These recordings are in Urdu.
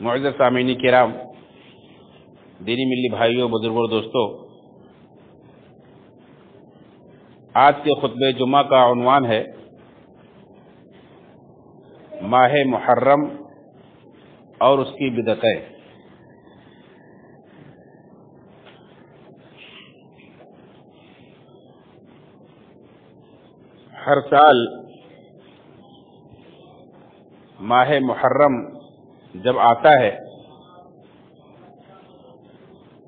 معزز سامعین کرام، دینی ملی بھائیوں، بزرگوں، دوستوں، آج کے خطبہ جمعہ کا عنوان ہے ماہ محرم اور اس کی بدعتیں۔ ہر سال ماہ محرم جب آتا ہے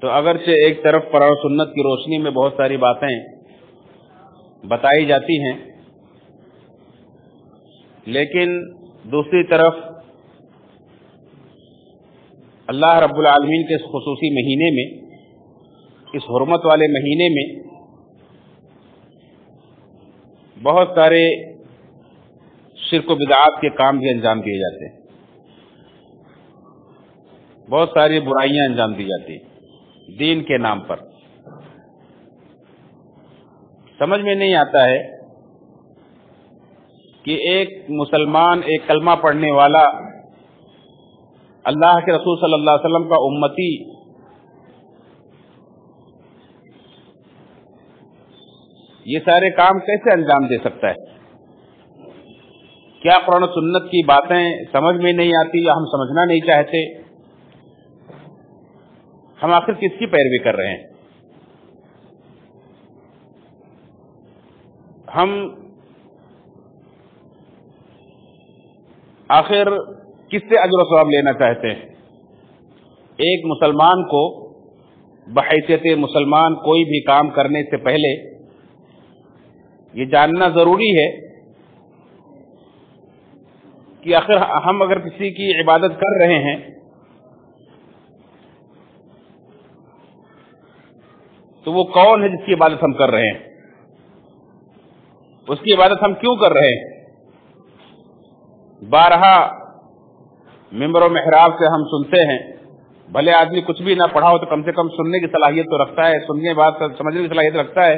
تو اگرچہ ایک طرف قرآن و سنت کی روشنی میں بہت ساری باتیں بتائی جاتی ہیں، لیکن دوسری طرف اللہ رب العالمین کے اس خصوصی مہینے میں، اس حرمت والے مہینے میں بہت سارے شرک و بدعات کے کام بھی انجام دیے جاتے ہیں، بہت ساری برائیاں انجام دی جاتی ہیں دین کے نام پر۔ سمجھ میں نہیں آتا ہے کہ ایک مسلمان، ایک کلمہ پڑھنے والا، اللہ کے رسول صلی اللہ علیہ وسلم کا امتی یہ سارے کام کیسے انجام دے سکتا ہے؟ کیا قرآن و سنت کی باتیں سمجھ میں نہیں آتی یا ہم سمجھنا نہیں چاہتے؟ ہم آخر کس کی پیروی کر رہے ہیں؟ ہم آخر کس سے اجر و ثواب لینا چاہتے ہیں؟ ایک مسلمان کو بحیثیت مسلمان کوئی بھی کام کرنے سے پہلے یہ جاننا ضروری ہے کہ آخر ہم اگر کسی کی عبادت کر رہے ہیں تو وہ کون ہے جس کی عبادت ہم کر رہے ہیں؟ اس کی عبادت ہم کیوں کر رہے ہیں؟ بارہا ممبر و محراب سے ہم سنتے ہیں، بھلے آدمی کچھ بھی نہ پڑھا ہو تو کم سے کم سننے کی صلاحیت تو رکھتا ہے، سننے بات سمجھنے کی صلاحیت رکھتا ہے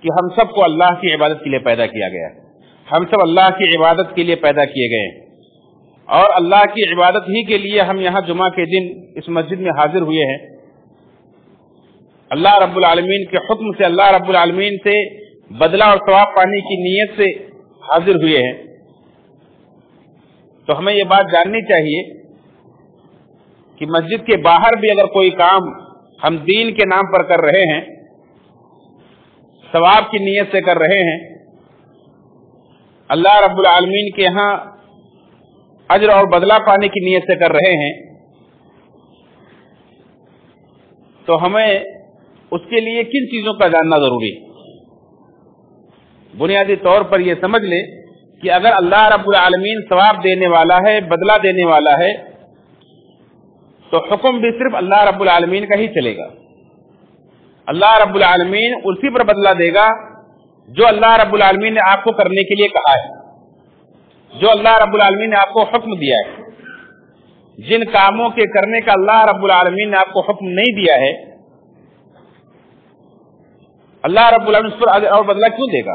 کہ ہم سب کو اللہ کی عبادت کے لیے پیدا کیا گیا ہے، ہم سب اللہ کی عبادت کے لیے پیدا کیے گئے ہیں، اور اللہ کی عبادت ہی کے لیے ہم یہاں جمعہ کے دن اس مسجد میں حاضر ہوئے ہیں۔ اللہ رب العالمین کے حکم سے، اللہ رب العالمین سے بدلہ اور ثواب پانے کی نیت سے حاضر ہوئے ہیں، تو ہمیں یہ بات جاننی چاہیے کہ مسجد کے باہر بھی اگر کوئی کام ہم دین کے نام پر کر رہے ہیں، ثواب کی نیت سے کر رہے ہیں، اللہ رب العالمین کے ہاں اجر اور بدلہ پانے کی نیت سے کر رہے ہیں، تو ہمیں اس کے لیے کن چیزوں کا جاننا ضروری ہے؟ بنیادی طور پر یہ سمجھ لے کہ اگر اللہ رب العالمین ثواب دینے والا ہے، بدلہ دینے والا ہے، تو حکم بھی صرف اللہ رب العالمین کا ہی چلے گا۔ اللہ رب العالمین اسی پر بدلہ دے گا جو اللہ رب العالمین نے آپ کو کرنے کے لیے کہا ہے، جو اللہ رب العالمین نے آپ کو حکم دیا ہے۔ جن کاموں کے کرنے کا اللہ رب العالمین نے آپ کو حکم نہیں دیا ہے، اللہ رب العالمین اس پر اور بدلہ کیوں دے گا؟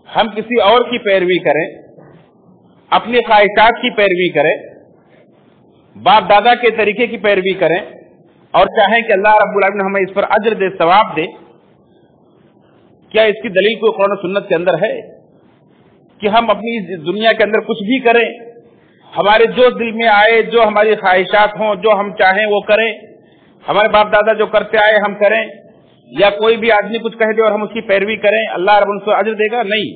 ہم کسی اور کی پیروی کریں، اپنی خواہشات کی پیروی کریں، باپ دادا کے طریقے کی پیروی کریں، اور چاہیں کہ اللہ رب العالمین ہمیں اس پر اجر دے، ثواب دے، کیا اس کی دلیل کوئی قرآن و سنت کے اندر ہے؟ کہ ہم اپنی دنیا کے اندر کچھ بھی کریں، ہمارے جو دل میں آئے، جو ہماری خواہشات ہوں، جو ہم چاہیں وہ کریں، ہمارے باپ دادا جو کرتے آئے ہم کریں، یا کوئی بھی آدمی کچھ کہہ دے اور ہم اس کی پیروی کریں، اللہ رب العالمین اجر دے گا؟ نہیں۔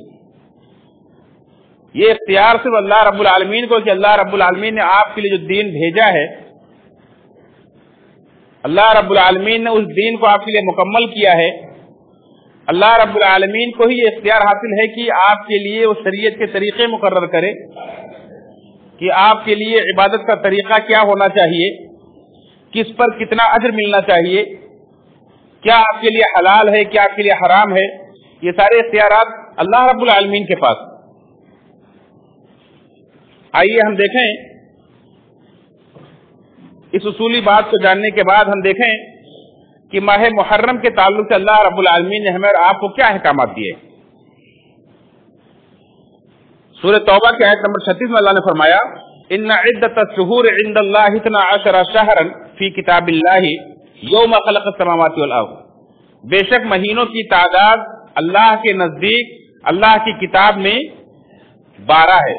یہ اختیار صرف اللہ رب العالمین کو، کہ اللہ رب العالمین نے آپ کے لیے جو دین بھیجا ہے، اللہ رب العالمین نے اس دین کو آپ کے لیے مکمل کیا ہے، اللہ رب العالمین کو ہی یہ اختیار حاصل ہے کہ آپ کے لیے وہ شریعت کے طریقے مقرر کرے کہ آپ کے لیے عبادت کا طریقہ کیا ہونا چاہیے، کس پر کتنا اجر ملنا چاہیے، کیا آپ کے لیے حلال ہے، کیا آپ کے لیے حرام ہے۔ یہ سارے اختیارات اللہ رب العالمین کے پاس۔ آئیے ہم دیکھیں، اس اصولی بات کو جاننے کے بعد ہم دیکھیں کہ ماہ محرم کے تعلق سے اللہ رب العالمین نے ہمیں اور آپ کو کیا احکامات دیے۔ سورہ توبہ کی آیت نمبر 36 میں اللہ نے فرمایا ان عدۃ الشہور عند اللہ 12 شہرا فی کتاب اللہ یوم خلق السماوات والارض، بے شک مہینوں کی تعداد اللہ کے نزدیک اللہ کی کتاب میں 12 ہے،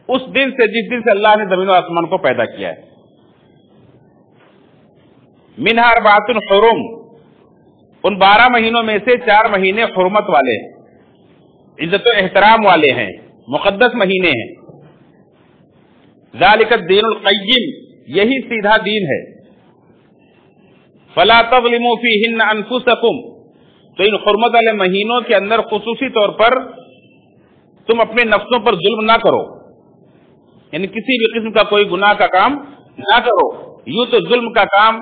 اس دن سے جس دن سے اللہ نے زمین و آسمان کو پیدا کیا ہے۔ منہا 4 حرم، ان 12 مہینوں میں سے 4 مہینے حرمت والے ہیں، عزت و احترام والے ہیں، مقدس مہینے ہیں۔ ذالک الدین القیم، یہی سیدھا دین ہے۔ فلا تظلموا فیہن انفسکم، تو ان حرمت والے مہینوں کے اندر خصوصی طور پر تم اپنے نفسوں پر ظلم نہ کرو، یعنی کسی بھی قسم کا کوئی گناہ کا کام نہ کرو۔ یوں تو ظلم کا کام،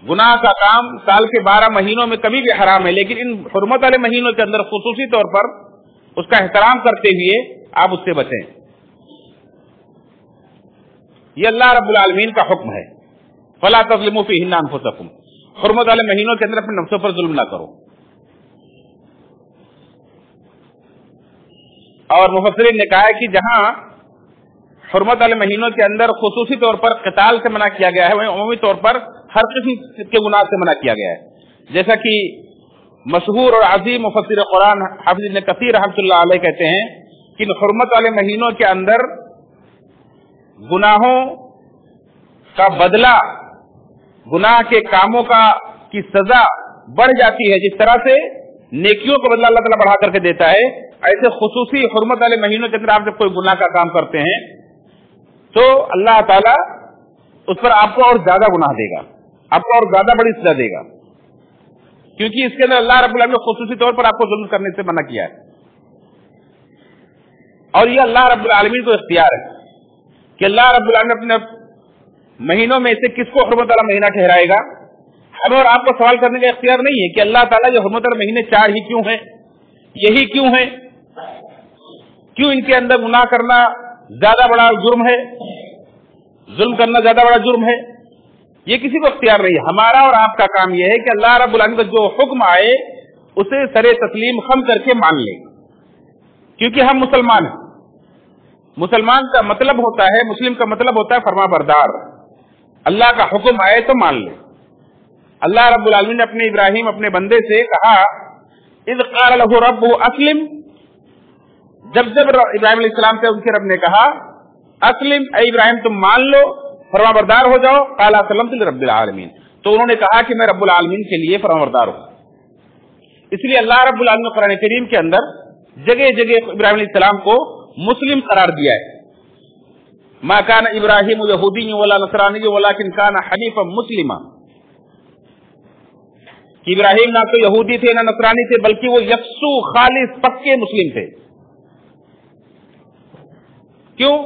گناہ کا کام سال کے 12 مہینوں میں کبھی بھی حرام ہے، لیکن ان حرمت والے مہینوں کے اندر خصوصی طور پر اس کا احترام کرتے ہوئے آپ اس سے بچیں۔ یہ اللہ رب العالمین کا حکم ہے، فلا تظلموا فیہن انفسکم، حرمت والے مہینوں کے اندر اپنے نفسوں پر ظلم نہ کرو۔ اور مفسرین نے کہا ہے کہ جہاں حرمت والے مہینوں کے اندر خصوصی طور پر قتال سے منع کیا گیا ہے، وہیں عمومی طور پر ہر قسم کے گناہ سے منع کیا گیا ہے، جیسا کہ مشہور اور عظیم مفسر قرآن حافظ ابن کثیر رحمۃ اللہ علیہ کہتے ہیں کہ ان حرمت والے مہینوں کے اندر گناہوں کا بدلہ، گناہ کے کاموں کی سزا بڑھ جاتی ہے، جس طرح سے نیکیوں کا بدلہ اللہ تعالیٰ بڑھا کر کے دیتا ہے، ایسے خصوصی حرمت والے مہینوں کے اندر آپ جب کوئی گناہ کا کام کرتے ہیں تو اللہ تعالیٰ اس پر آپ کو اور زیادہ گناہ دے گا، آپ کو اور زیادہ بڑی سزا دے گا، کیونکہ اس کے اندر اللہ رب العالمین نے خصوصی طور پر آپ کو ظلم کرنے سے منع کیا ہے۔ اور یہ اللہ رب العالمین کو اختیار ہے کہ اللہ رب العالمین اپنے مہینوں میں سے کس کو حرمت والا مہینہ ٹھہرائے گا۔ ہمیں اور آپ کو سوال کرنے کا اختیار نہیں ہے کہ اللہ تعالیٰ یہ حرمت والے مہینے 4 ہی کیوں ہیں، یہی کیوں ہیں، کیوں ان کے اندر گناہ کرنا زیادہ بڑا جرم ہے، ظلم کرنا زیادہ بڑا جرم ہے، یہ کسی کو اختیار نہیں ہے۔ ہمارا اور آپ کا کام یہ ہے کہ اللہ رب العالمین کا جو حکم آئے اسے سر تسلیم خم کر کے مان لیں، کیونکہ ہم مسلمان ہیں۔ مسلمان کا مطلب ہوتا ہے، مسلم کا مطلب ہوتا ہے فرما بردار، اللہ کا حکم آئے تو مان لیں۔ اللہ رب العالمین نے اپنے ابراہیم اپنے بندے سے کہا اذ قال له ربه اسلم، جب ابراہیم علیہ السلام سے ان کے رب نے کہا اسلم، اے ابراہیم تم مان لو، فرما بردار ہو جاؤ، قال اسلمت لرب العالمین، تو انہوں نے کہا کہ میں رب العالمین کے لیے فرما بردار ہوں۔ اس لیے اللہ رب العالمین نے قرآن کریم کے اندر جگہ جگہ ابراہیم علیہ السلام کو مسلم قرار دیا ہے۔ ما کان ابراہیم یہودی ولا نصرانی ولکن کان حنیفا مسلما، کہ ابراہیم نہ تو یہودی تھے نہ نصرانی تھے، بلکہ وہ یکسو خالص پکے مسلم تھے۔ کیوں؟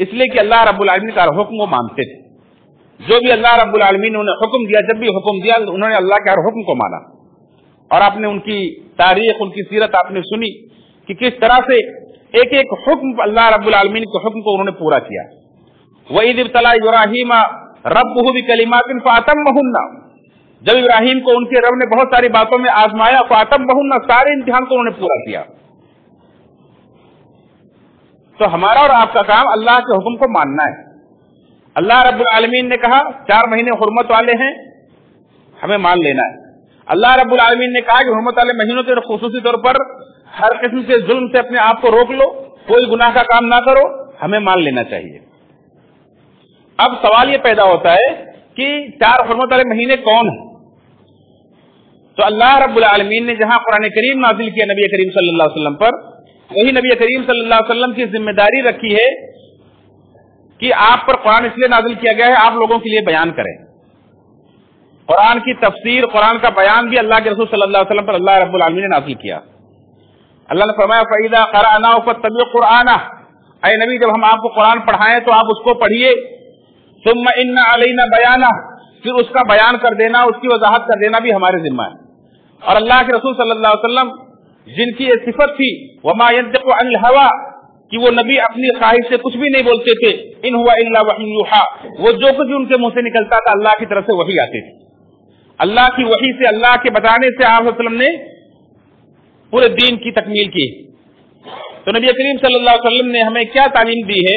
اس لیے کہ اللہ رب العالمین کا حکم وہ مانتے تھے، جو بھی اللہ رب العالمین نے انہیں حکم دیا، جب بھی حکم دیا انہوں نے اللہ کے ہر حکم کو مانا۔ اور آپ نے ان کی تاریخ، ان کی سیرت آپ نے سنی کہ کس طرح سے ایک ایک حکم اللہ رب العالمین کے حکم کو انہوں نے پورا کیا۔ وَإِذِ ابْتَلَىٰ إِبْرَاهِيمَ رَبُّهُ بِكَلِمَاتٍ فَأَتَمَّهُنَّ، جب ابراہیم کو ان کے رب نے بہت ساری باتوں میں آزمایا، فَأَتَمَّهُنَّ، سارے امتحان کو انہوں نے پورا کیا۔ تو ہمارا اور آپ کا کام اللہ کے حکم کو ماننا ہے۔ اللہ رب العالمین نے کہا 4 مہینے حرمت والے ہیں، ہمیں مان لینا ہے۔ اللہ رب العالمین نے کہا کہ حرمت والے مہینوں کے خصوصی طور پر ہر قسم کے ظلم سے اپنے آپ کو روک لو، کوئی گناہ کا کام نہ کرو، ہمیں مان لینا چاہیے۔ اب سوال یہ پیدا ہوتا ہے کہ 4 حرمت والے مہینے کون ہیں؟ تو اللہ رب العالمین نے جہاں قرآن کریم نازل کیا نبی کریم صلی اللہ علیہ وسلم پر، وہی نبی کریم صلی اللہ علیہ وسلم کی ذمہ داری رکھی ہے کہ آپ پر قرآن اس لیے نازل کیا گیا ہے آپ لوگوں کے لیے بیان کریں۔ قرآن کی تفسیر، قرآن کا بیان بھی اللہ کے رسول صلی اللہ علیہ وسلم پر اللہ رب العالمین نے نازل کیا۔ اللہ نے فرمایا فَإِذَا قَرَأْنَاهُ فَاتَّبِعْ قُرْآنَهُ، اے نبی جب ہم آپ کو قرآن پڑھائیں تو آپ اس کو پڑھیے۔ ثُمَّ إِنَّ عَلَيْنَا بَيَانَهُ، پھر اس کا بیان کر دینا، اس کی وضاحت کر دینا بھی ہمارے ذمہ ہے۔ اور اللہ کے رسول صلی اللہ علیہ وسلم جن کی یہ صفت تھی وَمَا يَنطِقُ عَنِ الْهَوَىٰ، کہ وہ نبی اپنی خواہش سے کچھ بھی نہیں بولتے تھے، إِنْ هُوَ إِلَّا وَحْيٌ يُوحَىٰ، وہ جو کچھ ان کے منہ سے نکلتا تھا اللہ کی طرف سے وحی آتی تھی۔ اللہ کی وحی سے، اللہ کے بتانے سے آپ صلی اللہ علیہ وسلم نے پورے دین کی تکمیل کی۔ تو نبی کریم صلی اللہ علیہ وسلم نے ہمیں کیا تعلیم دی ہے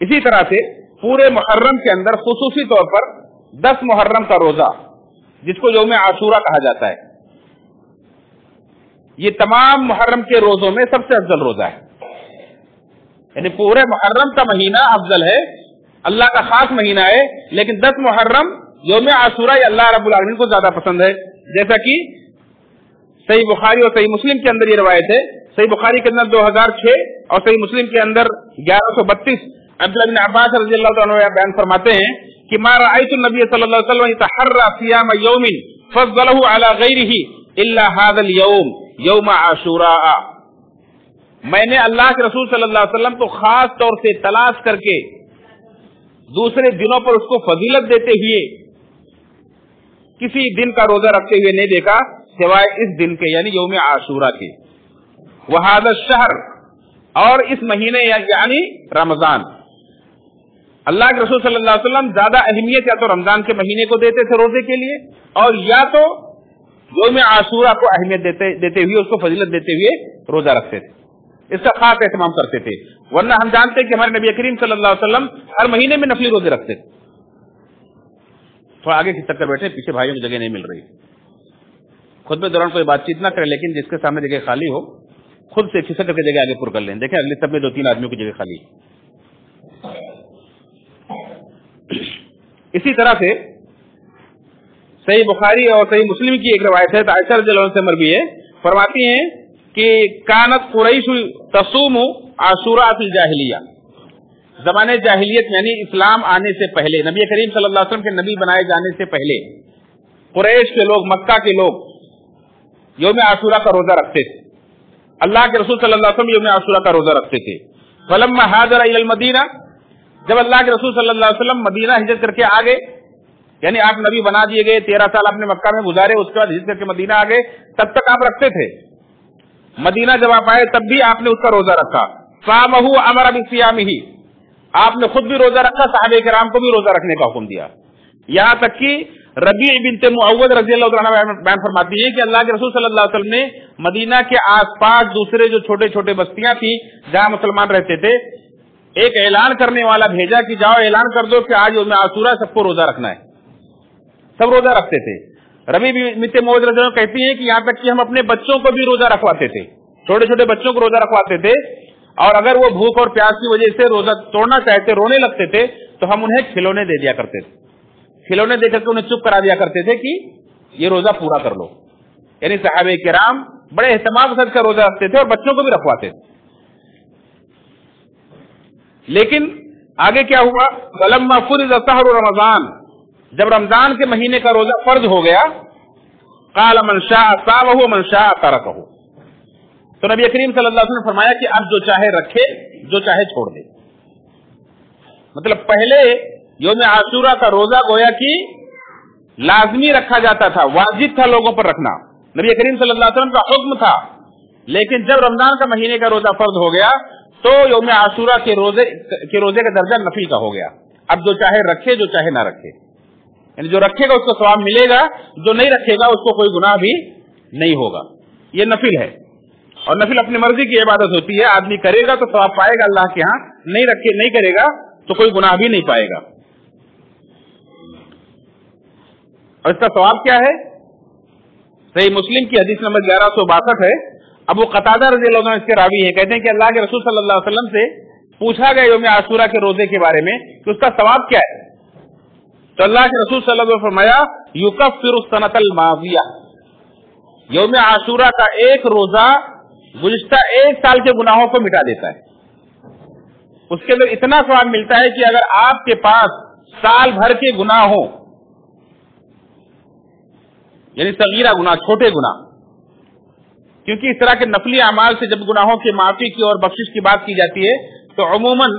اسی طرح سے پورے محرم کے اندر خصوصی طور پر 10 محرم کا روزہ جس کو یوم عاشورہ کہا جاتا ہے، یہ تمام محرم کے روزوں میں سب سے افضل روزہ ہے. یعنی پورے محرم کا مہینہ افضل ہے، اللہ کا خاص مہینہ ہے، لیکن 10 محرم یوم عاشورہ یہ اللہ رب العالمین کو زیادہ پسند ہے. جیسا کہ صحیح بخاری اور صحیح مسلم کے اندر یہ روایت ہے، صحیح بخاری کے اندر 2006 اور صحیح مسلم کے اندر 1132، عبداللہ بن عباس رضی اللہ عنہ بیان فرماتے ہیں کہ ما رأيت النبي صلی اللہ علیہ وسلم يتحرى صيام يوم فضله على غيره الا هذا اليوم يوم عاشوراء. میں نے اللہ کے رسول صلی اللہ علیہ وسلم کو خاص طور سے تلاش کر کے دوسرے دنوں پر اس کو فضیلت دیتے ہوئے کسی دن کا روزہ رکھتے ہوئے نہیں دیکھا سوائے اس دن کے، یعنی یوم عاشورہ کے. وهذا الشهر، اور اس مہینے یعنی رمضان. اللہ کے رسول صلی اللہ علیہ وسلم زیادہ اہمیت یا تو رمضان کے مہینے کو دیتے تھے روزے کے لیے، اور یا تو یوم عاشورہ کو اہمیت دیتے ہوئے، اس کو فضیلت دیتے ہوئے روزہ رکھتے تھے، اس کا خاص اہتمام کرتے تھے. ورنہ ہم جانتے ہیں کہ ہمارے نبی کریم صلی اللہ علیہ وسلم ہر مہینے میں نفلی روزے رکھتے تھے. تھوڑا آگے کھسک کر بیٹھے، پیچھے بھائیوں کی جگہ نہیں مل رہی. خطبے دوران کوئی بات چیت نہ کرے، لیکن جس کے سامنے جگہ خالی ہو خود سے کھسک کر کے جگہ آگے پر کر لیں. دیکھیں اگلی سب میں 2-3 آدمیوں کی جگہ خالی. اسی طرح سے صحیح بخاری اور صحیح مسلم کی ایک روایت ہے، عائشہ رضی اللہ عنہا سے مروی ہے، فرماتی ہیں کہ کانت قریش تصوم عاشوراء فی الجاہلیہ. زمانے جاہلیت یعنی اسلام آنے سے پہلے، نبی کریم صلی اللہ علیہ وسلم کے نبی بنائے جانے سے پہلے قریش کے لوگ، مکہ کے لوگ یوم عاشوراء کا روزہ رکھتے تھے. اللہ کے رسول صلی اللہ علیہ وسلم یوم عاشوراء کا روزہ رکھتے تھے. فلما ہاجر الی المدینہ، جب اللہ کے رسول صلی اللہ علیہ وسلم مدینہ ہجرت کر کے آ گئے، یعنی آپ نبی بنا دیے گئے، 13 سال آپ نے مکہ میں گزارے، اس کے بعد ہجرت کر کے مدینہ آ گئے، تب تک آپ رکھتے تھے. مدینہ جب آپ آئے تب بھی آپ نے اس کا روزہ رکھا. صامہ امر بصیامہ، آپ نے خود بھی روزہ رکھا، صحابہ کرام کو بھی روزہ رکھنے کا حکم دیا. یہاں تک کہ ربیع بنت معوذ رضی اللہ عنہ بیان فرماتی ہے کہ اللہ کے رسول صلی اللہ علیہ وسلم نے مدینہ کے آس پاس دوسرے جو چھوٹے چھوٹے بستیاں تھیں جہاں مسلمان رہتے تھے، ایک اعلان کرنے والا بھیجا کہ جاؤ اعلان کر دو کہ آج یوم عاشوراء سب کو روزہ رکھنا ہے. سب روزہ رکھتے تھے. ربیع بنت معوذ رضی اللہ عنہ کہتی ہیں کہ یہاں تک کہ ہم اپنے بچوں کو بھی روزہ رکھواتے تھے، چھوٹے چھوٹے بچوں کو روزہ رکھواتے تھے، اور اگر وہ بھوک اور پیاس کی وجہ سے روزہ توڑنا چاہتے، رونے لگتے تھے، تو ہم انہیں کھلونے دے دیا کرتے تھے. کھلونے دے کر کے انہیں چپ کرا دیا کرتے تھے کہ یہ روزہ پورا کر لو. یعنی صحابہ کرام بڑے اہتمام سے کا روزہ رکھتے تھے اور بچوں کو بھی رکھواتے تھے. لیکن آگے کیا ہوا؟ فلما فرض شهر رمضان، جب رمضان کے مہینے کا روزہ فرض ہو گیا، قال من شاء صامه ومن شاء تركه، تو نبی کریم صلی اللہ علیہ وسلم نے فرمایا کہ اب جو چاہے رکھے، جو چاہے چھوڑ دے. مطلب پہلے یوم عاشوراء کا روزہ گویا کہ لازمی رکھا جاتا تھا، واجب تھا لوگوں پر رکھنا، نبی کریم صلی اللہ علیہ وسلم کا حکم تھا. لیکن جب رمضان کا مہینے کا روزہ فرض ہو گیا تو یوم عاشوراء کے روزے کا درجہ نفل کا ہو گیا. اب جو چاہے رکھے، جو چاہے نہ رکھے. یعنی جو رکھے گا اس کو ثواب ملے گا، جو نہیں رکھے گا اس کو کوئی گناہ بھی نہیں ہوگا. یہ نفل ہے، اور نفل اپنی مرضی کی عبادت ہوتی ہے. آدمی کرے گا تو ثواب پائے گا اللہ کے ہاں، نہیں کرے گا تو کوئی گناہ بھی نہیں پائے گا. اور اس کا ثواب کیا ہے؟ صحیح مسلم کی حدیث نمبر 1162 ہے. ابو قتادہ رضی اللہ عنہ اس کے راوی ہیں، کہتے ہیں کہ اللہ کے رسول صلی اللہ علیہ وسلم سے پوچھا گیا یوم عاشوراء کے روزے کے بارے میں کہ اس کا ثواب کیا ہے. تو اللہ کے رسول صلی اللہ علیہ وسلم نے فرمایا یکفر السنۃ الماضیہ، یوم عاشوراء کا ایک روزہ گزشتہ 1 سال کے گناہوں کو مٹا دیتا ہے. اس کے اندر اتنا ثواب ملتا ہے کہ اگر آپ کے پاس سال بھر کے گناہ ہوں، یعنی صغیرہ گناہ، چھوٹے گناہ، کیونکہ اس طرح کے نفلی اعمال سے جب گناہوں کی معافی کی اور بخشش کی بات کی جاتی ہے تو عموماً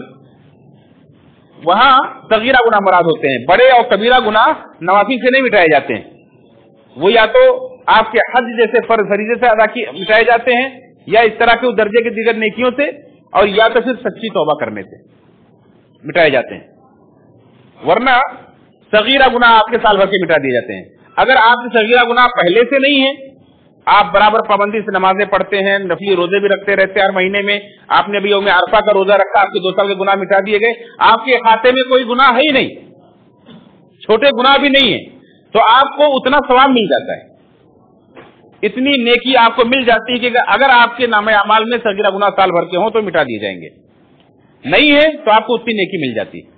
وہاں صغیرہ گناہ مراد ہوتے ہیں. بڑے اور کبیرہ گناہ نوافل سے نہیں مٹائے جاتے ہیں، وہ یا تو آپ کے حج جیسے فرض فریضے سے ادا مٹائے جاتے ہیں، یا اس طرح کے درجے کے دیگر نیکیوں سے، اور یا تو پھر سچی توبہ کرنے سے مٹائے جاتے ہیں. ورنہ صغیرہ گناہ آپ کے سال بھر کے مٹا دیے جاتے ہیں. اگر آپ کے صغیرہ گناہ پہلے سے نہیں ہیں آپ برابر پابندی سے نمازیں پڑھتے ہیں, نفلی روزے بھی رکھتے رہتے ہیں ہر مہینے میں. آپ نے ابھی یوم عرفہ کا روزہ رکھا, آپ کے 2 سال کے گناہ مٹا دیے گئے. آپ کے کھاتے میں کوئی گناہ ہے ہی نہیں, چھوٹے گناہ بھی نہیں ہے, تو آپ کو اتنا ثواب مل جاتا ہے, اتنی نیکی آپ کو مل جاتی ہے کہ اگر آپ کے نامہ اعمال میں صغیرہ گناہ سال بھر کے ہوں تو مٹا دیے جائیں گے, نہیں ہے تو آپ کو اتنی نیکی مل جاتی ہے.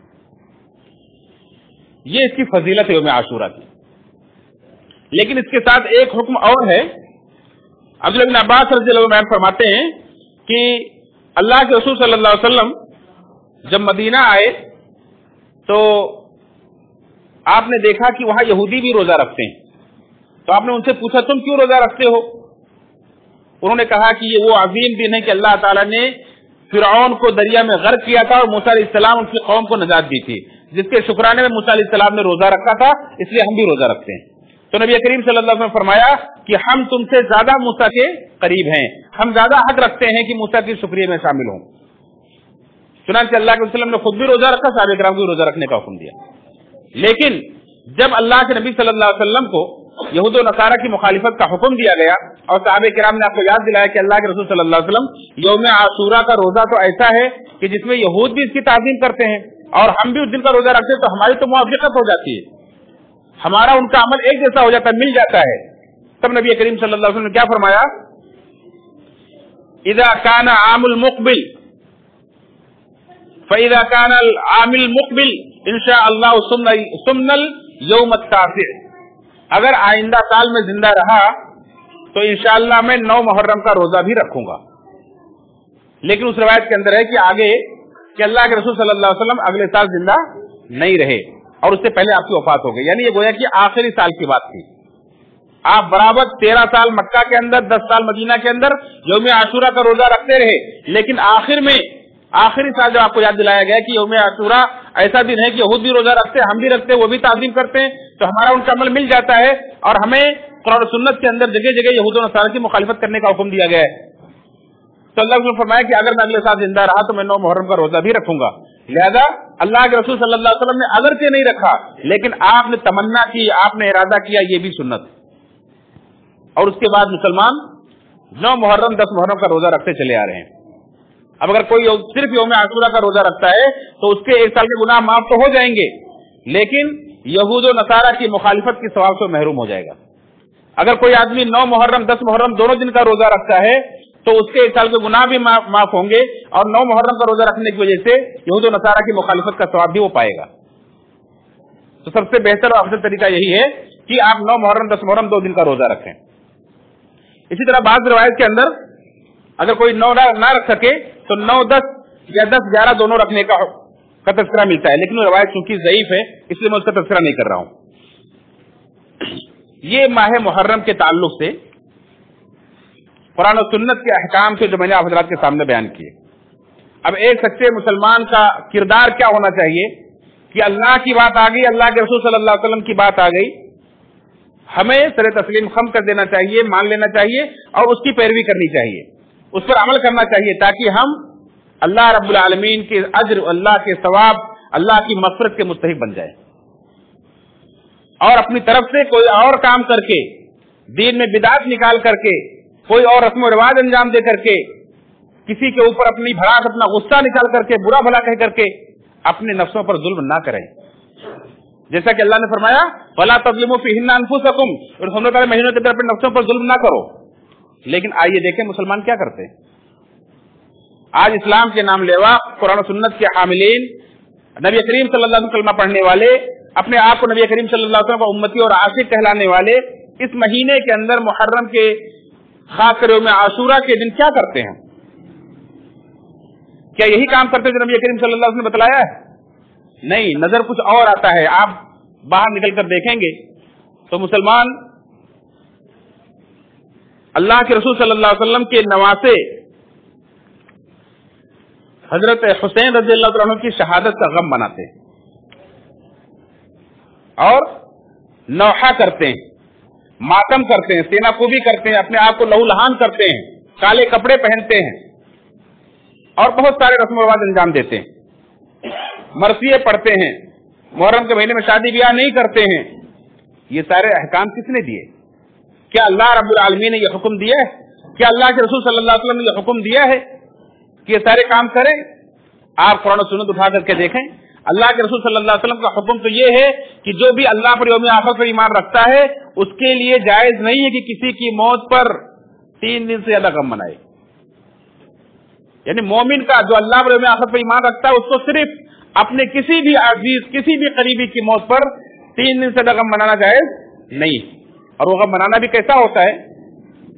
یہ اس کی فضیلت ہے یوم عاشورہ کی. لیکن اس کے ساتھ ایک حکم اور ہے. عبداللہ بن عباس رضی اللہ عنہ فرماتے ہیں کہ اللہ کے رسول صلی اللہ علیہ وسلم جب مدینہ آئے تو آپ نے دیکھا کہ وہاں یہودی بھی روزہ رکھتے ہیں. تو آپ نے ان سے پوچھا تم کیوں روزہ رکھتے ہو؟ انہوں نے کہا کہ یہ وہ عظیم دن ہے کہ اللہ تعالیٰ نے فرعون کو دریا میں غرق کیا تھا اور موسیٰ علیہ السلام ان کی قوم کو نجات دی تھی, جس کے شکرانے میں موسیٰ علیہ السلام نے روزہ رکھا تھا, اس لیے ہم بھی روزہ رکھتے ہیں. تو نبی کریم صلی اللہ علیہ وسلم نے فرمایا کہ ہم تم سے زیادہ موسیٰ کے قریب ہیں, ہم زیادہ حق رکھتے ہیں کہ موسیٰ کی شکریہ میں شامل ہوں. چنانچہ اللہ کے وسلم نے خود بھی روزہ رکھا, صحابہ کرام کو روزہ رکھنے کا حکم دیا. لیکن جب اللہ کے نبی صلی اللہ علیہ وسلم کو یہود و نصارہ کی مخالفت کا حکم دیا گیا اور صحابہ کرام نے آپ کو یاد دلایا کہ اللہ کے رسول صلی اللہ علیہ وسلم یوم عاشورہ کا روزہ تو ایسا ہے کہ جس میں یہود بھی اس کی تعظیم کرتے ہیں اور ہم بھی اس دن کا روزہ رکھتے ہیں, تو ہماری تو موافقت ہو جاتی ہے, ہمارا ان کا عمل ایک جیسا ہو جاتا ہے, مل جاتا ہے. تب نبی کریم صلی اللہ علیہ وسلم نے کیا فرمایا, اذا كان عام المقبل فاذا كان العام المقبل ان شاء الله سمنا اليوم التاسع, اگر آئندہ سال میں زندہ رہا تو انشاءاللہ میں 9 محرم کا روزہ بھی رکھوں گا. لیکن اس روایت کے اندر ہے کہ آگے کہ اللہ کے رسول صلی اللہ علیہ وسلم اگلے سال زندہ نہیں رہے اور اس سے پہلے آپ کی وفات ہو گئی, یعنی یہ گویا کہ آخری سال کی بات تھی. آپ برابر 13 سال مکہ کے اندر, 10 سال مدینہ کے اندر یوم عاشورہ کا روزہ رکھتے رہے, لیکن آخر میں آخری سال جب آپ کو یاد دلایا گیا کہ یوم عاشورہ ایسا دن ہے کہ یہود بھی روزہ رکھتے ہیں, ہم بھی رکھتے ہیں, وہ بھی تعظیم کرتے ہیں, تو ہمارا ان کا عمل مل جاتا ہے اور ہمیں قرآن و سنت کے اندر جگہ جگہ یہود و نصارہ کی مخالفت کرنے کا حکم دیا گیا ہے. تو اللہ نے فرمایا کہ اگر میں اگلے سال زندہ رہا تو میں 9 محرم کا روزہ بھی رکھوں گا. لہذا اللہ کے رسول صلی اللہ علیہ وسلم نے اگرچہ نہیں رکھا لیکن آپ نے تمنا کی, آپ نے ارادہ کیا, یہ بھی سنت. اور اس کے بعد مسلمان 9 محرم 10 محرم کا روزہ رکھتے چلے آ رہے ہیں. اب اگر کوئی صرف یوم عاشورہ کا روزہ رکھتا ہے تو اس کے 1 سال کے گناہ معاف تو ہو جائیں گے, لیکن یہود و نصارہ کی مخالفت کی ثواب سے محروم ہو جائے گا. اگر کوئی آدمی 9 محرم 10 محرم دونوں دن کا روزہ رکھتا ہے تو اس کے 1 سال کے گناہ بھی معاف ہوں گے اور 9 محرم کا روزہ رکھنے کی وجہ سے یہود و نصارہ کی مخالفت کا ثواب بھی وہ پائے گا. تو سب سے بہتر اور افضل طریقہ یہی ہے کہ آپ 9 محرم 10 محرم 2 دن کا روزہ رکھیں. اسی طرح بعض روایت کے اندر اگر کوئی 9 نہ رکھ سکے تو 9 10 یا 10 11 دونوں رکھنے کا تذکرہ ملتا ہے, لیکن وہ روایت چونکہ ضعیف ہے اس لیے میں اس کا تذکرہ نہیں کر رہا ہوں. یہ ماہ محرم کے تعلق سے قرآن و سنت کے احکام سے جو میں نے آپ حضرات کے سامنے بیان کیے. اب ایک سچے مسلمان کا کردار کیا ہونا چاہیے کہ اللہ کی بات آ گئی, اللہ کے رسول صلی اللہ علیہ وسلم کی بات آ گئی, ہمیں سر تسلیم خم کر دینا چاہیے, مان لینا چاہیے اور اس کی پیروی کرنی چاہیے, اس پر عمل کرنا چاہیے تاکہ ہم اللہ رب العالمین کے اجر, اللہ کے ثواب, اللہ کی مغفرت کے مستحق بن جائے. اور اپنی طرف سے کوئی اور کام کر کے, دین میں بدعت نکال کر کے, کوئی اور رسم و رواج انجام دے کر کے, کسی کے اوپر اپنی بھڑاس, اپنا غصہ نکال کر کے, برا بھلا کہہ کر کے اپنے نفسوں پر ظلم نہ کریں. جیسا کہ اللہ نے فرمایا وَلَا تَظْلِمُوا فِيهِنَّ أَنفُسَكُمْ, اور ہم نے مہینوں کے طرف اپنے نفسوں پر ظلم نہ کرو. لیکن آئیے دیکھیں مسلمان کیا کرتے ہیں. آج اسلام کے نام لیوا, قرآن و سنت کے حاملین, نبی کریم صلی اللہ علیہ وسلم کلمہ پڑھنے والے, اپنے آپ کو نبی کریم صلی اللہ علیہ وسلم کا امتی اور عاشق کہلانے والے, اس مہینے کے اندر محرم کے خاص کر یوم عاشورہ کے دن کیا کرتے ہیں؟ کیا یہی کام کرتے ہیں جو نبی کریم صلی اللہ علیہ وسلم نے بتلایا ہے؟ نہیں, نظر کچھ اور آتا ہے. آپ باہر نکل کر دیکھیں گے تو مسلمان اللہ کے رسول صلی اللہ علیہ وسلم کے نواسے حضرت حسین رضی اللہ عنہ کی شہادت کا غم مناتے ہیں اور نوحہ کرتے ہیں, ماتم کرتے ہیں, سینہ کوبی کرتے ہیں, اپنے آپ کو لہو لہان کرتے ہیں, کالے کپڑے پہنتے ہیں اور بہت سارے رسم و رواج انجام دیتے ہیں, مرثیے پڑھتے ہیں, محرم کے مہینے میں شادی بیاہ نہیں کرتے ہیں. یہ سارے احکام کس نے دیے؟ کیا اللہ رب العالمین نے یہ حکم دیا ہے؟ کیا اللہ کے رسول صلی اللہ علیہ وسلم نے یہ حکم دیا ہے کہ یہ سارے کام کریں؟ آپ قرآن و سنت اٹھا کر کے دیکھیں، اللہ کے رسول صلی اللہ علیہ وسلم کا حکم تو یہ ہے کہ جو بھی اللہ پر یوم آخرت پر ایمان رکھتا ہے اس کے لیے جائز نہیں ہے کہ کسی کی موت پر 3 دن سے زیادہ غم منائے. یعنی مومن کا جو اللہ پر یوم آخرت پر ایمان رکھتا ہے اس کو صرف اپنے کسی بھی عزیز کسی بھی قریبی کی موت پر 3 دن سے زیادہ غم منانا جائز نہیں. اور وہ غم منانا بھی کیسا ہوتا ہے؟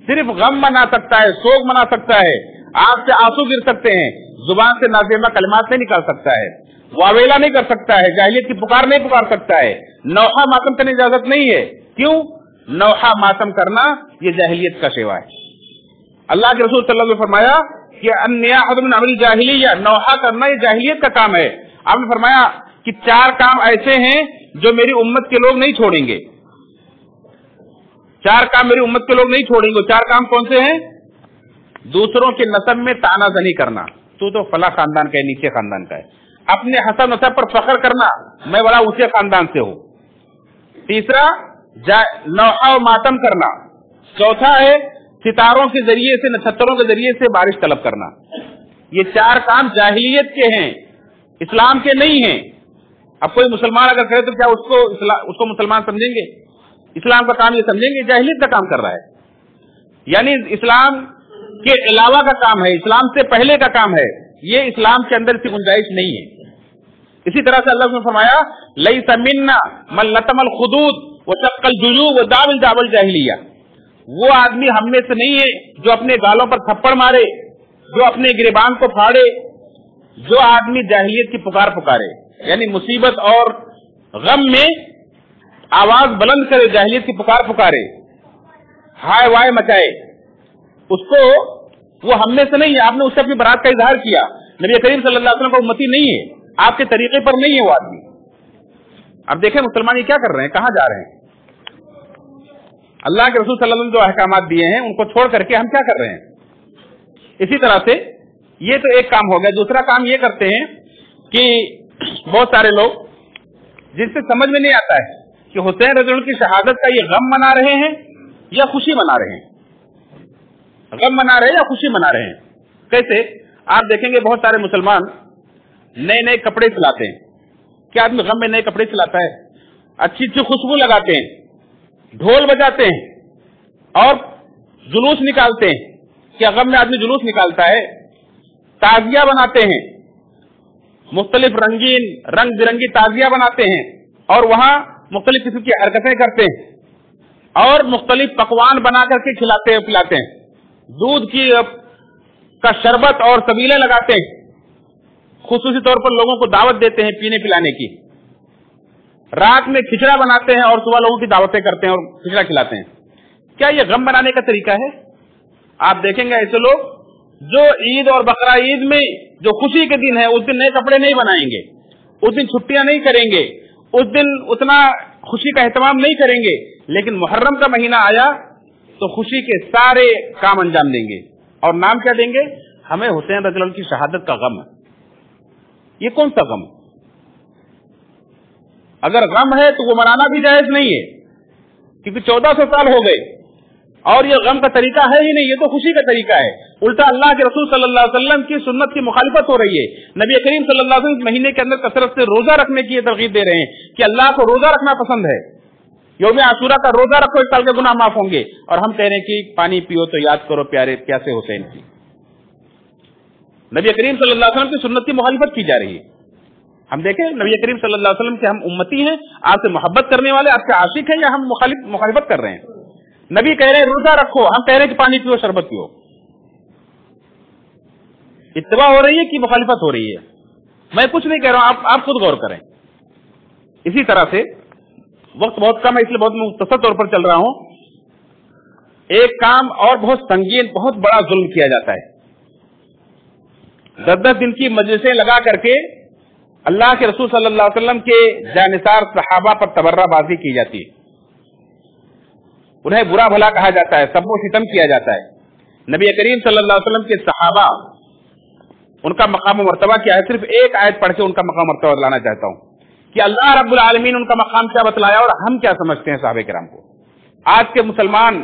صرف غم منا سکتا ہے، سوگ منا سکتا ہے، آنکھ سے آنسو گر سکتے ہیں، زبان سے نازیبہ کلمات نہیں نکال سکتا ہے، واویلا نہیں کر سکتا ہے، جاہلیت کی پکار نہیں پکار سکتا ہے، نوحہ ماتم کرنے کی اجازت نہیں ہے. کیوں؟ نوحہ ماتم کرنا یہ جاہلیت کا شیوا ہے. اللہ کے رسول صلی اللہ علیہ وسلم نے فرمایا کہ النیاحۃ من عمل الجاہلیہ، نوحہ کرنا یہ جاہلیت کا کام ہے. آپ نے فرمایا کہ 4 کام ایسے ہیں جو میری امت کے لوگ نہیں چھوڑیں گے. 4 کام میری امت کے لوگ نہیں چھوڑیں گے. 4 کام کون سے ہیں؟ دوسروں کے نسب میں تانا زنی کرنا، تو فلاں خاندان کا ہے، نیچے خاندان کا ہے. اپنے حسب نسب پر فخر کرنا، میں بڑا اونچے خاندان سے ہوں. تیسرا نوحہ و ماتم کرنا. چوتھا ہے ستاروں کے ذریعے سے، نچھتروں کے ذریعے سے بارش طلب کرنا. یہ 4 کام جاہلیت کے ہیں، اسلام کے نہیں ہیں. اب کوئی مسلمان اگر کرے تو کیا اس کو مسلمان سمجھیں گے؟ اسلام کا کام یہ سمجھیں گے جاہلیت کا کام کر رہا ہے. یعنی اسلام کے علاوہ کا کام ہے، اسلام سے پہلے کا کام ہے. یہ اسلام کے اندر کی گنجائش نہیں ہے. اسی طرح سے اللہ نے فرمایا لیس منا من لطم الخدود وشق الجیوب ودعا بالدعوى الجاہلیہ، وہ آدمی ہم میں سے نہیں ہے جو اپنے گالوں پر تھپڑ مارے، جو اپنے گریبان کو پھاڑے، جو آدمی جاہلیت کی پکار پکارے، یعنی مصیبت اور غم میں آواز بلند کرے، جاہلیت کی پکار پکارے، ہائے وائے مچائے، اس کو وہ ہم میں سے نہیں ہے. آپ نے اس سے اپنی برات کا اظہار کیا. نبی کریم صلی اللہ علیہ وسلم کا امتی نہیں ہے، آپ کے طریقے پر نہیں ہے وہ آدمی. اب دیکھیں مسلمان یہ کیا کر رہے ہیں، کہاں جا رہے ہیں؟ اللہ کے رسول صلی اللہ علیہ وسلم جو احکامات دیے ہیں ان کو چھوڑ کر کے ہم کیا کر رہے ہیں؟ اسی طرح سے یہ تو ایک کام ہو گیا. دوسرا کام یہ کرتے ہیں کہ بہت سارے لوگ جن سے سمجھ میں نہیں آتا ہے کہ حسین رضی اللہ عنہ کی شہادت کا یہ غم منا رہے ہیں یا خوشی منا رہے ہیں. غم منا رہے ہیں یا خوشی منا رہے ہیں. کیسے؟ آپ دیکھیں گے بہت سارے مسلمان نئے نئے کپڑے سلاتے ہیں. کیا آدمی غم میں نئے کپڑے سلاتا ہے؟ اچھی اچھی خوشبو لگاتے ہیں، ڈھول بجاتے ہیں اور جلوس نکالتے ہیں. کیا غم میں آدمی جلوس نکالتا ہے؟ تازیہ بناتے ہیں، مختلف رنگ برنگی تازیہ بناتے ہیں اور وہاں مختلف قسم کی حرکتیں کرتے ہیں اور مختلف پکوان بنا کر کے کھلاتے ہیں پلاتے ہیں. دودھ کا شربت اور سبیلے لگاتے ہیں. خصوصی طور پر لوگوں کو دعوت دیتے ہیں پینے پلانے کی. رات میں کھچڑا بناتے ہیں اور صبح لوگوں کی دعوتیں کرتے ہیں اور کھچڑا کھلاتے ہیں. کیا یہ غم بنانے کا طریقہ ہے؟ آپ دیکھیں گے ایسے لوگ جو عید اور بقرہ عید میں جو خوشی کے دن ہے اس دن نئے کپڑے نہیں بنائیں گے، اس دن چھٹیاں نہیں کریں گے، اس دن اتنا خوشی کا اہتمام نہیں کریں گے. لیکن محرم کا مہینہ آیا تو خوشی کے سارے کام انجام دیں گے اور نام کیا دیں گے؟ ہمیں حسین رضی اللہ عنہ کی شہادت کا غم ہے. یہ کون سا غم؟ اگر غم ہے تو وہ منانا بھی جائز نہیں ہے کیونکہ 1400 سال ہو گئے اور یہ غم کا طریقہ ہے ہی نہیں، یہ تو خوشی کا طریقہ ہے. الٹا اللہ کے رسول صلی اللہ علیہ وسلم کی سنت کی مخالفت ہو رہی ہے. نبی کریم صلی اللہ علیہ وسلم مہینے کے اندر کثرت سے روزہ رکھنے کی ترغیب دے رہے ہیں کہ اللہ کو روزہ رکھنا پسند ہے. یوم عاشورہ کا روزہ رکھو، 1 سال کے گناہ معاف ہوں گے. اور ہم کہہ رہے ہیں کہ پانی پیو تو یاد کرو پیارے پیاسے حسین کی. نبی کریم صلی اللہ علیہ وسلم کی سنت کی مخالفت کی جا رہی ہے. ہم دیکھیں نبی کریم صلی اللہ علیہ وسلم کے ہم امتی ہیں، آپ سے محبت کرنے والے، آپ کے عاشق ہیں، یا ہم مخالفت کر رہے ہیں؟ نبی کہہ رہے ہیں روزہ رکھو، ہم کہہ رہے ہیں کہ پانی پیو شربت پیو. اتباع ہو رہی ہے کہ مخالفت ہو رہی ہے؟ میں کچھ نہیں کہہ رہا ہوں، آپ خود غور کریں. اسی طرح سے وقت بہت کم ہے اس لیے بہت مختصر طور پر چل رہا ہوں. ایک کام اور بہت سنگین، بہت بڑا ظلم کیا جاتا ہے. 10 دن کی مجلسیں لگا کر کے اللہ کے رسول صلی اللہ علیہ وسلم کے جانثار صحابہ پر تبرہ بازی کی جاتی ہے، انہیں برا بھلا کہا جاتا ہے، سب و ستم کیا جاتا ہے. نبی کریم صلی اللہ علیہ وسلم کے صحابہ ان کا مقام و مرتبہ کیا ہے؟ صرف ایک آیت پڑھ کے ان کا مقام و مرتبہ لانا چاہتا ہوں کہ اللہ رب العالمین ان کا مقام کیا بتلایا اور ہم کیا سمجھتے ہیں صحابہ کرام کو. آج کے مسلمان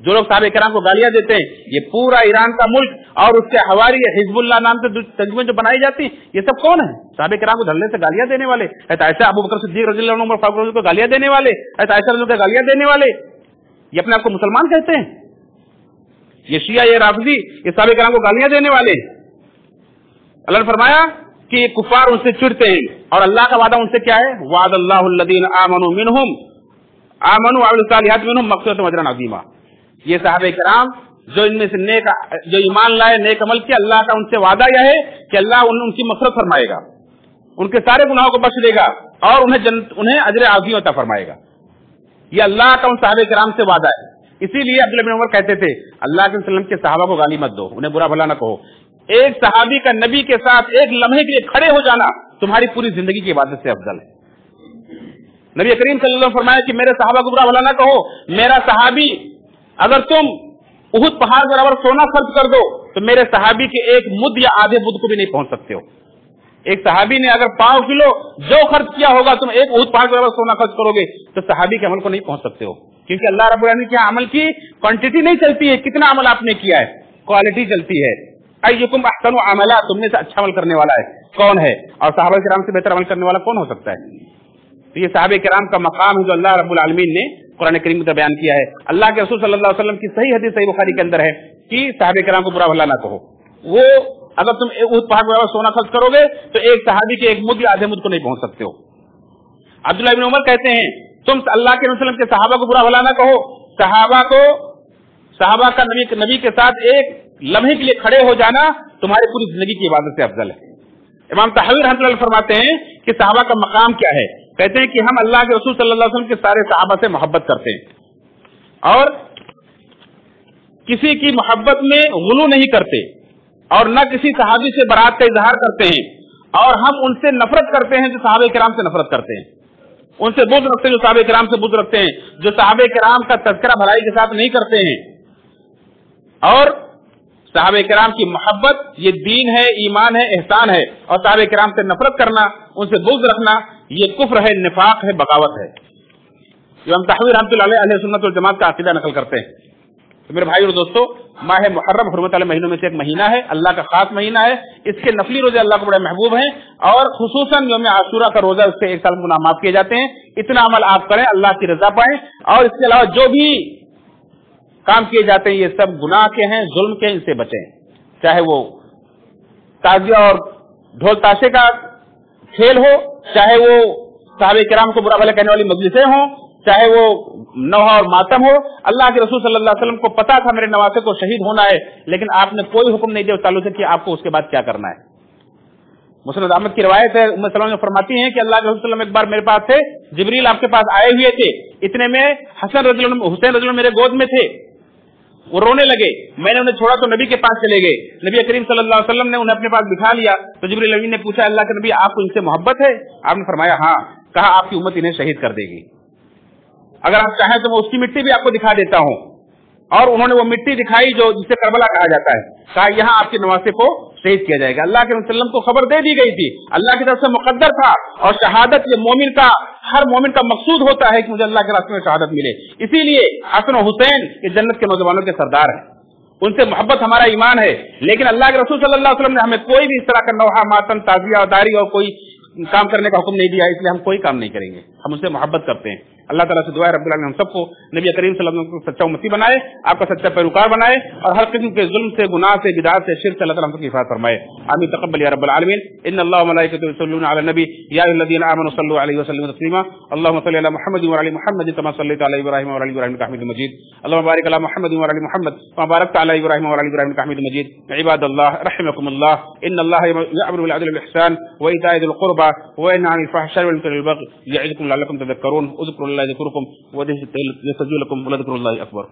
جو لوگ صحابہ کرام کو گالیاں دیتے ہیں، یہ پورا ایران کا ملک اور اس کے حواری حزب اللہ نام سے تنظیمیں جو بنائی جاتی ہیں، یہ سب کون ہیں؟ صحابہ کرام کو دھرنے سے گالیاں دینے والے، ایسا ابو بکر صدیق رضی اللہ عنہ، عمر فاروق رضی اللہ عنہ کو گالیاں دینے والے، ایسا رضی اللہ عنہ کو گالیاں دینے والے، یہ اپنے آپ کو مسلمان کہتے ہیں؟ یہ شیعہ، یہ رافضی، یہ صحابہ کرام کو گالیاں دینے والے۔ اللہ نے فرمایا کہ یہ کفار ان سے چڑھتے ہیں، اور اللہ کا وعدہ ان سے کیا ہے؟ وعد اللہ الذین آمنوا منہم آمنوا وعملوا الصالحات منہم مغفرۃ واجرا عظیما۔ یہ صحابہ کرام جو ان میں سے جو ایمان لائے، نیک عمل کیا، اللہ کا ان سے وعدہ یہ ہے کہ اللہ ان کی مغفرت فرمائے گا، ان کے سارے گناہوں کو بخش دے گا، اور انہیں اجر عظیم عطا فرمائے گا۔ یہ اللہ کا ان صحابہ کرام سے وعدہ ہے۔ اسی لیے عبداللہ بن عمر کہتے تھے اللہ کے وسلم کے صحابہ کو گالی مت دو، انہیں برا بھلا نہ کہو، ایک صحابی کا نبی کے ساتھ ایک لمحے کے لیے کھڑے ہو جانا تمہاری پوری زندگی کی عبادت سے افضل ہے۔ نبی کریم صلی اللہ علیہ وسلم فرمایا کہ میرے صحابہ کو برا بھلا نہ کہو، میرا صحابی اگر تم احد پہاڑ برابر سونا خرچ کر دو تو میرے صحابی کے ایک مد یا آدھے مد کو بھی نہیں پہنچ سکتے ہو۔ ایک صحابی نے اگر 5 کلو جو خرچ کیا ہوگا، تم ایک احد پہاڑ برابر سونا خرچ کرو گے تو صحابی کے عمل کو نہیں پہنچ سکتے ہو، کیونکہ اللہ رب العالمین کے عمل کی کوانٹٹی نہیں چلتی ہے کتنا عمل آپ نے کیا ہے، کوالٹی چلتی ہے۔ ایکم احسن عملا، تم میں سے اچھا عمل کرنے والا ہے کون ہے، اور صحابہ کرام سے بہتر عمل کرنے والا کون ہو سکتا ہے؟ تو یہ صحابہ کرام کا مقام ہے جو اللہ رب العالمین نے قرآن کریم میں بیان کیا ہے۔ اللہ کے رسول صلی اللہ علیہ وسلم کی صحیح حدیث صحیح بخاری کے اندر ہے کہ صحابہ کرام کو برا بھلا نہ کہو، وہ اگر تم احد پہاڑ برابر سونا خرچ کرو گے تو ایک صحابی کے ایک مد یا آدھے مد کو نہیں پہنچ سکتے ہو۔ عبداللہ بن عمر کہتے ہیں تم اللہ کے وسلم کے صحابہ کو برا بھلا نہ کہو، صحابہ کا نبی کے ساتھ ایک لمحے کے لیے کھڑے ہو جانا تمہاری پوری زندگی کی عبادت سے افضل ہے۔ امام طحاوی رحمۃ اللہ فرماتے ہیں کہ صحابہ کا مقام کیا ہے؟ کہتے ہیں کہ ہم اللہ کے رسول صلی اللہ علیہ وسلم کے سارے صحابہ سے محبت کرتے ہیں اور کسی کی محبت میں غلو نہیں کرتے، اور نہ کسی صحابی سے برات کا اظہار کرتے ہیں، اور ہم ان سے نفرت کرتے ہیں جو صحابہ کرام سے نفرت کرتے ہیں، ان سے بغض رکھتے ہیں جو صحابہ کرام سے بغض رکھتے ہیں، جو صحابہ کرام کا تذکرہ بھلائی کے ساتھ نہیں کرتے ہیں۔ اور صحابہ کرام کی محبت یہ دین ہے، ایمان ہے، احسان ہے، اور صحابہ کرام سے نفرت کرنا، ان سے بغض رکھنا یہ کفر ہے، نفاق ہے، بغاوت ہے۔ امام طحاوی رحمۃ اللہ علیہ اہل سنت والجماعت کا عقیدہ نقل کرتے ہیں۔ تو میرے بھائی اور دوستو، ماہ محرم حرمت والے مہینوں میں سے ایک مہینہ ہے، اللہ کا خاص مہینہ ہے، اس کے نفلی روزے اللہ کو بڑے محبوب ہیں، اور خصوصاً یوم عاشورہ کا روزہ، اس سے 1 سال گناہ معاف کیے جاتے ہیں۔ اتنا عمل آپ کریں، اللہ کی رضا پائیں، اور اس کے علاوہ جو بھی کام کیے جاتے ہیں یہ سب گناہ کے ہیں، ظلم کے، ان سے بچیں، چاہے وہ تازیہ اور ڈھول تاشے کا کھیل ہو، چاہے وہ صحابہ کرام کو برا بھلا کہنے والی مجلسیں ہوں، چاہے وہ نوحہ اور ماتم ہو۔ اللہ کے رسول صلی اللہ علیہ وسلم کو پتا تھا میرے نواسے کو شہید ہونا ہے، لیکن آپ نے کوئی حکم نہیں دیا اس تعلق سے کہ آپ کو اس کے بعد کیا کرنا ہے۔ مسند احمد کی روایت ہے، ام سلمہ جو فرماتی ہیں کہ اللہ کے رسول صلی اللہ علیہ وسلم ایک بار میرے پاس تھے، جبریل آپ کے پاس آئے ہوئے تھے، اتنے میں حسین رضی اللہ عنہ میرے گود میں تھے، وہ رونے لگے، میں نے انہیں چھوڑا تو نبی کے پاس چلے گئے، نبی کریم صلی اللہ علیہ وسلم نے انہیں اپنے پاس بٹھا لیا، تو جبریل امین نے پوچھا اللہ کے نبی آپ کو ان سے محبت ہے؟ آپ نے فرمایا ہاں۔ کہا آپ کی امت انہیں شہید کر دے گی، اگر آپ چاہیں تو میں اس کی مٹی بھی آپ کو دکھا دیتا ہوں، اور انہوں نے وہ مٹی دکھائی جو جسے کربلا کہا جاتا ہے، کہا یہاں آپ کے نواسے کو شہید کیا جائے گا۔ اللہ کے وسلم کو خبر دے دی گئی تھی، اللہ کی طرف سے مقدر تھا، اور شہادت یہ مومن کا، ہر مومن کا مقصود ہوتا ہے کہ مجھے اللہ کے راستے میں شہادت ملے۔ اسی لیے حسن و حسین یہ جنت کے نوجوانوں کے سردار ہیں، ان سے محبت ہمارا ایمان ہے، لیکن اللہ کے رسول صلی اللہ علیہ وسلم نے ہمیں کوئی بھی اس طرح کا نوحہ، ماتم، تعزیہ اور داری اور کوئی کام کرنے کا حکم نہیں دیا، اس لیے ہم کوئی کام نہیں کریں گے، ہم ان سے محبت کرتے ہیں۔ اللہ تعالیٰ سے دعا ہے رب العالمین ہم سب کو نبی کریم صلی اللہ علیہ وسلم کو سچا امتی بنائے، آپ کا سچا پیروکار بنائے، اور ہر قسم کے ظلم سے، گناہ سے، بدعات سے، شرک سے اللہ تعالیٰ ہم سب کی حفاظت فرمائے۔ آمین تقبل یا رب العالمین۔ ان اللہ وملائکته یصلون علی النبی یا ایھا الذین آمنوا صلوا علیہ وسلموا تسلیما۔ اللهم صل علی محمد وعلی محمد کما صلیت علی ابراہیم وعلی ابراہیم انک حمید مجید۔ اللهم بارک علی محمد وعلی محمد کما بارکت علی ابراہیم وعلی ابراہیم انک حمید مجید۔ عباد اللہ رحمکم اللہ، ان اللہ یأمر بالعدل والإحسان وإیتاء ذی القربى وینہی عن الفحشاء والمنکر والبغی یعظکم لعلکم تذکرون۔ اذکروا اللہ یذکرکم وادعوہ یستجب لکم ولذکر اللہ اکبر۔